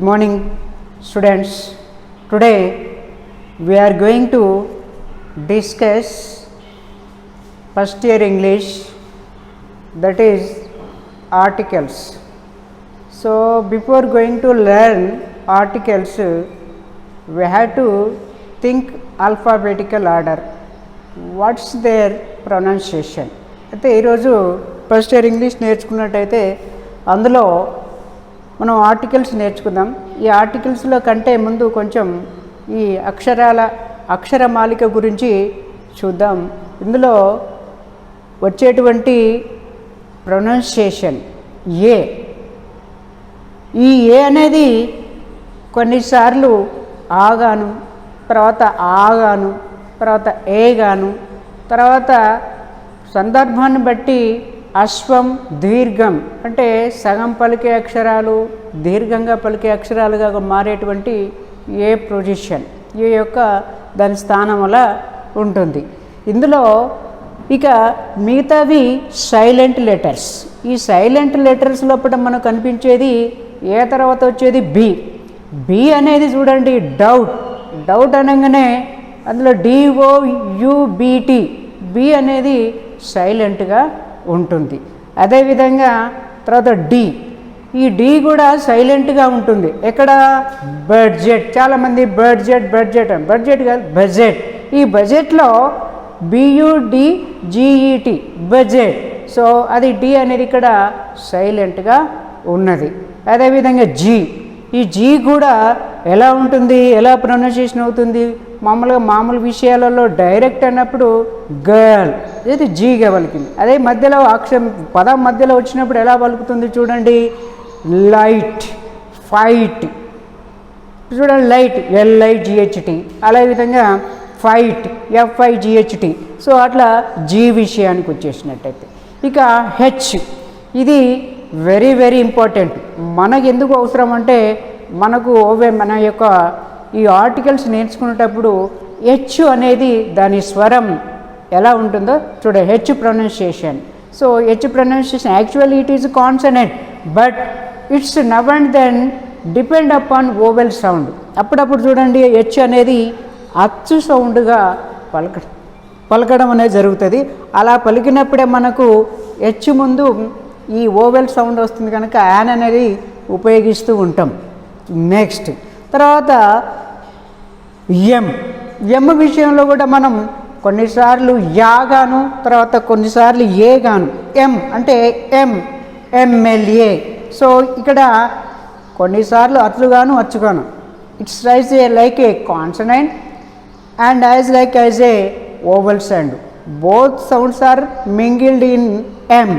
morning students. Today we are going to discuss first year English, that is articles. So before going to learn articles we have to think alphabetical order, what's their pronunciation. అయితే ఈరోజు first year English నేర్చుకున్నట్టయితే అందులో మనం articles నేర్చుకుందాం. ఈ ఆర్టికల్స్లో కంటే ముందు కొంచెం ఈ అక్షరమాలిక గురించి చూద్దాం. ఇందులో వచ్చేటువంటి ప్రొనౌన్సియేషన్ ఏ, ఈ ఏ అనేది కొన్నిసార్లు ఆగాను, తర్వాత ఆగాను, తర్వాత ఏగాను, తర్వాత సందర్భాన్ని బట్టి అశ్వం దీర్ఘం అంటే సగం పలికే అక్షరాలు దీర్ఘంగా పలికే అక్షరాలుగా మారేటువంటి ఏ పొజిషన్, ఏ యొక్క దాని స్థానం అలా ఉంటుంది. ఇందులో ఇక మిగతావి సైలెంట్ లెటర్స్. ఈ సైలెంట్ లెటర్స్ లోపల మనకు కనిపించేది ఏ తర్వాత వచ్చేది బి. బి అనేది చూడండి డౌట్ అనగానే అందులో డిఓయుబిటి బి అనేది సైలెంట్గా ఉంటుంది. అదేవిధంగా తర్వాత డి, ఈ డి కూడా సైలెంట్గా ఉంటుంది. ఎక్కడ బడ్జెట్, చాలామంది బడ్జెట్ కాదు బడ్జెట్. ఈ బడ్జెట్లో బియుడిజిఈటి బడ్జెట్. సో అది డి అనేది ఇక్కడ సైలెంట్గా ఉన్నది. అదేవిధంగా జీ, ఈ జీ కూడా ఎలా ఉంటుంది, ఎలా ప్రొనౌన్సియేషన్ అవుతుంది, మామూలు విషయాలలో డైరెక్ట్ అన్నప్పుడు గర్ల్, ఇది జీగా పలికింది. అదే మధ్యలో పదం మధ్యలో వచ్చినప్పుడు ఎలా పలుకుతుంది చూడండి, లైట్, ఫైట్, చూడండి లైట్ ఎల్ఐజిహెచ్టి, అదేవిధంగా ఫైట్ ఎఫ్ఐజిహెచ్టి. సో అట్లా జీ విషయానికి వచ్చేసినట్టయితే ఇక హెచ్, ఇది వెరీ వెరీ ఇంపార్టెంట్. మనకు ఎందుకు అవసరం అంటే మనకు మన యొక్క ఈ ఆర్టికల్స్ నేర్చుకునేటప్పుడు హెచ్ అనేది దాని స్వరం ఎలా ఉంటుందో చూడండి, H pronunciation. So H pronunciation actually it is consonant, but it's now and then depend upon vowel sound. అప్పుడప్పుడు చూడండి హెచ్ అనేది అచ్చు సౌండ్గా పలకడం అనేది జరుగుతుంది. అలా పలికినప్పుడే మనకు హెచ్ ముందు ఈ ఓవెల్ సౌండ్ వస్తుంది కనుక యాన్ అనేది ఉపయోగిస్తూ ఉంటాం. నెక్స్ట్ తర్వాత ఎమ్ విషయంలో కూడా మనం కొన్నిసార్లు యాగాను, తర్వాత కొన్నిసార్లు ఏగాను. ఎం అంటే ఎంఎల్ఏ. సో ఇక్కడ కొన్నిసార్లు అచ్చుగాను. It's rise a like a consonant and as a oval sound. Both sounds are mingled in M.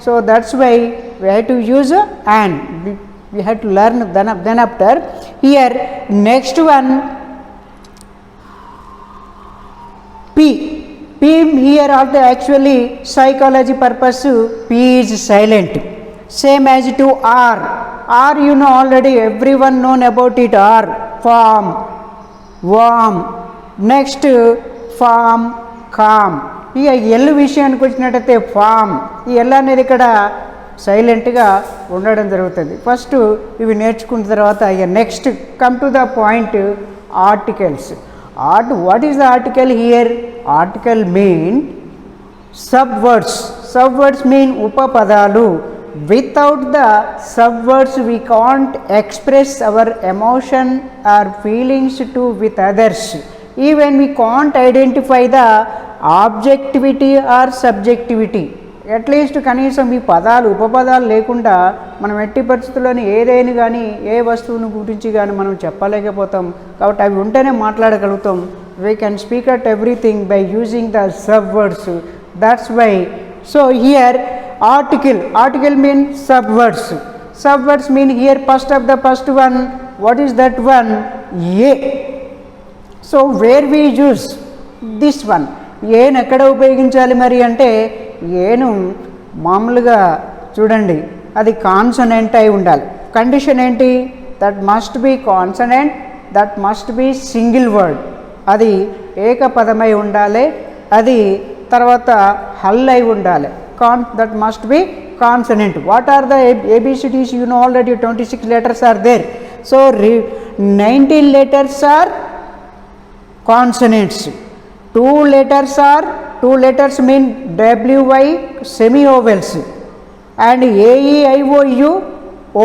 So that's why we have to use and we have to learn then after. Here next one P here also actually psychology purpose P is silent, same as to R. You know already, everyone known about it. R, farm, warm. Next farm, calm. ఇక L విషయానికి వచ్చినట్టయితే form, ఈ L అనేది ఇక్కడ సైలెంట్గా ఉండడం జరుగుతుంది. First ఇవి నేర్చుకున్న తర్వాత ఇక next come to the point, articles. What is the article here? Article mean subwords mean ఉపపదాలు. Without the subwords we can't express our emotion or feelings to with others. Even we can't identify the objectivity or subjectivity. At least కనీసం ఈ ఉపపదాలు లేకుండా మనం ఎట్టి పరిస్థితుల్లోని ఏదైనా కానీ ఏ వస్తువుని గురించి కానీ మనం చెప్పలేకపోతాం. కాబట్టి అవి ఉంటేనే మాట్లాడగలుగుతాం. We can speak at everything by using the subwords. That's why. So here article mean subwords mean here first one. What is that one? A. So where we use this one? ఏను ఎక్కడ ఉపయోగించాలి మరి అంటే, ఏను మామూలుగా చూడండి అది consonant అయి ఉండాలి. కండిషన్ ఏంటి? That must be consonant, that must be single word. అది ఏకపదమై ఉండాలి, అది తర్వాత హల్ అయి ఉండాలి. that must be consonant. What are the ABCDs? You know already 26 letters are there. So 19 letters are consonants. Two letters mean WY semi-ovals, and AEIOU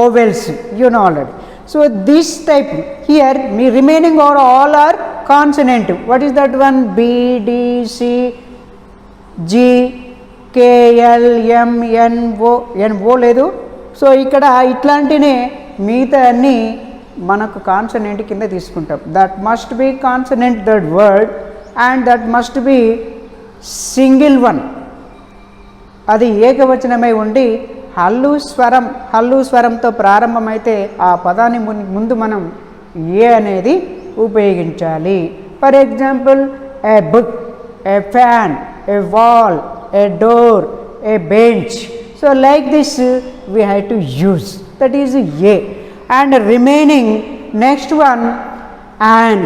ovals, you know already. So this type here, remaining all are consonant. What is that one? B, D, C, G, K, L, M, N, O లేదు. So ఇక్కడ ఇట్లాంటినే మిగతా అన్నీ మనకు consonant కింద తీసుకుంటాం. That must be consonant that word, and that must be single one. అది ఏకవచనమై ఉండి హల్లు స్వరంతో ప్రారంభమైతే ఆ పదాన్ని ముందు మనం ఏ అనేది ఉపయోగించాలి. For example, A book, A fan, A wall, A door, A bench. So like this we have to use, that is a. And remaining next one, and.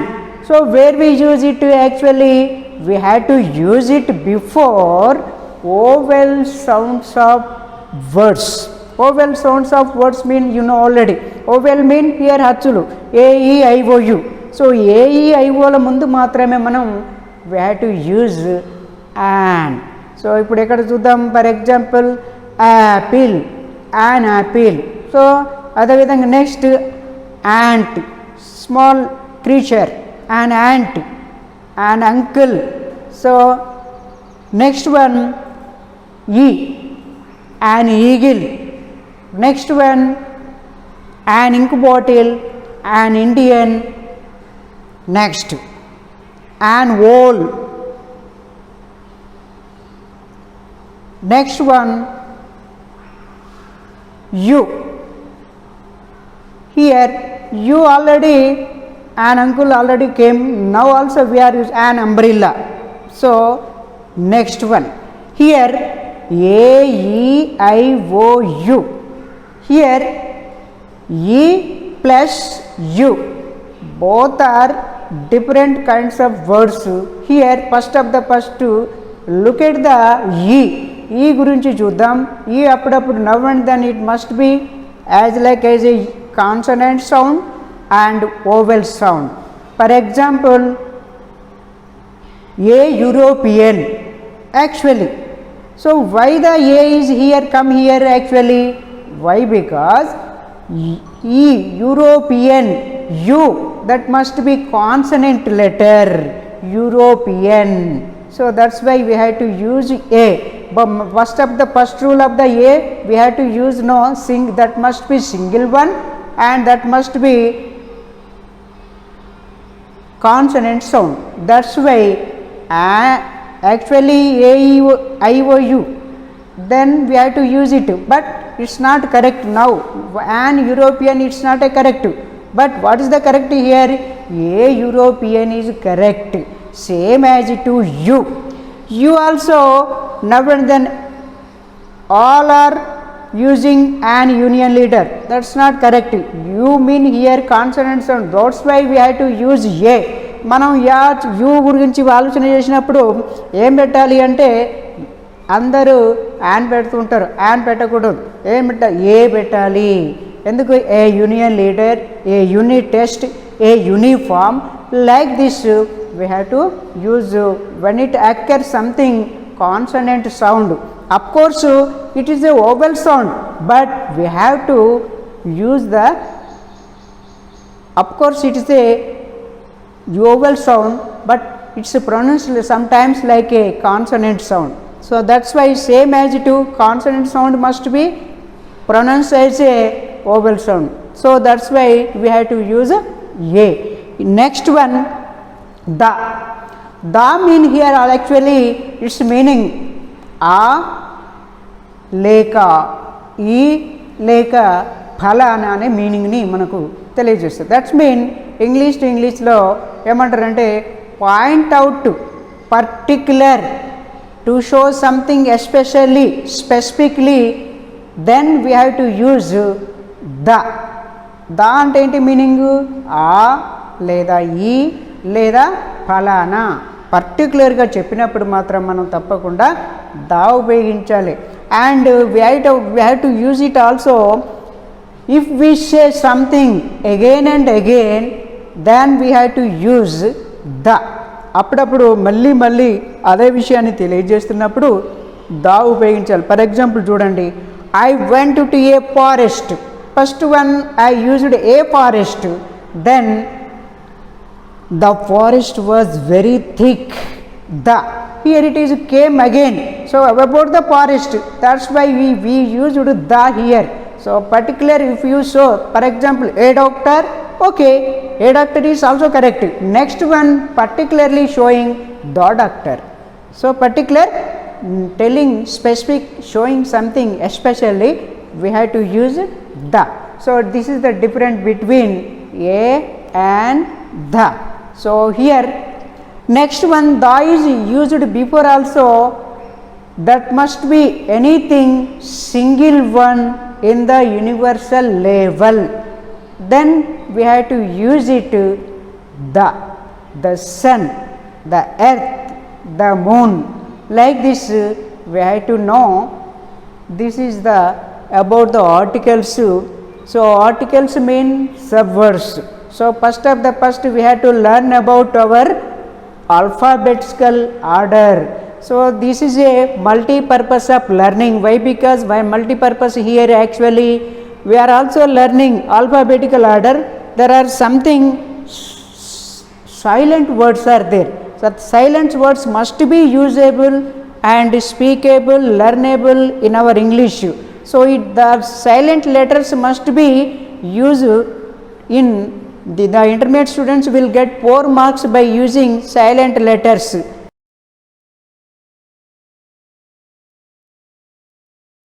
So where we use it? Actually we have to use it before vowel sounds of words. Vowel sounds of words mean, you know already. Vowel mean here hachulu, A, E, I, O, U. So A, E, I, O la mundu maatrame manam we have to use and. So ippudu ekkada chuddam. For example, apple, an apple. So ade vidhanga next, ant, small creature, an ant, an uncle. So next one, E, an eagle. Next one, an ink bottle, an Indian. Next, an owl. Next one, you. Here you already, an uncle already came. Now also we are using an umbrella. So next one, here AEIOU. Here E plus U, both are different kinds of words. Here first look at the E. E గురించి చూద్దాం. ఈ అప్పుడప్పుడు now and then it must be as a consonant sound and vowel sound. For example, a European. Actually, so why the A is here, come here actually? Why? Because ఈ European, U, that must be consonant letter, European. So that's why we have to use A. But first rule of the A, we have to use that must be single one, and that must be consonant sound. That's why actually AEIOU, then we have to use it, but it's not correct now. An European, it's not a correct. But what is the correct here? A European is correct. Same as to you. You also, now and then all are using an union leader. That's not correct. You mean here consonant sound. That's why we have to use A. మనం you గురించి ఆలోచన చేసినప్పుడు ఏం పెట్టాలి అంటే, అందరూ an పెడుతుంటారు. An పెట్టకూడదు. ఏం పెట్టాలి? ఏ పెట్టాలి. ఎందుకు? A union leader, a unit test, a uniform. Like this we have to use when it occurs something consonant sound. Of course it is a vowel sound, but we have to use the, of course it is a vowel sound, but it's pronounced sometimes like a consonant sound. So that's why same as to consonant sound must be pronounced as a vowel sound. So that's why we have to use A. Next one, the. The mean here actually its meaning a లేక ఈ లేక ఫలానా అనే మీనింగ్ని మనకు తెలియజేస్తుంది. That's mean English to ఇంగ్లీష్లో ఏమంటారంటే point out, particular, to show something especially, specifically, then we have to use the. The అంటే ఏంటి మీనింగు? ఆ లేదా ఈ లేదా ఫలానా. పర్టికులర్గా చెప్పినప్పుడు మాత్రం మనం తప్పకుండా దా ఉపయోగించాలి. And we have to use it also If we say something again and again, then we have to use the. అప్పుడప్పుడు మళ్ళీ మళ్ళీ అదే విషయాన్ని తెలియజేస్తున్నప్పుడు దా ఉపయోగించాలి. ఫర్ ఎగ్జాంపుల్ చూడండి, I went to a forest. First one I used a forest, then the forest was very thick. The here it is came again. So about the forest, that's why we used the here. So particular if you show, for example, a doctor, okay, a doctor is also correct. Next one particularly showing the doctor. So particular telling specific, showing something especially, we have to use the. So this is the difference between a and the. So here next one, the is used before also, that must be anything single one in the universal level, then we have to use it the sun, the earth, the moon, like this. We have to know this is the about the articles. So articles mean subwords. So first we have to learn about our alphabetical order. So this is a multi-purpose of learning. Why? Because why multi-purpose here, actually we are also learning alphabetical order. There are something silent words are there. So silent words must be usable and speakable, learnable in our English. So the silent letters must be used in the intermediate students will get 4 marks by using silent letters.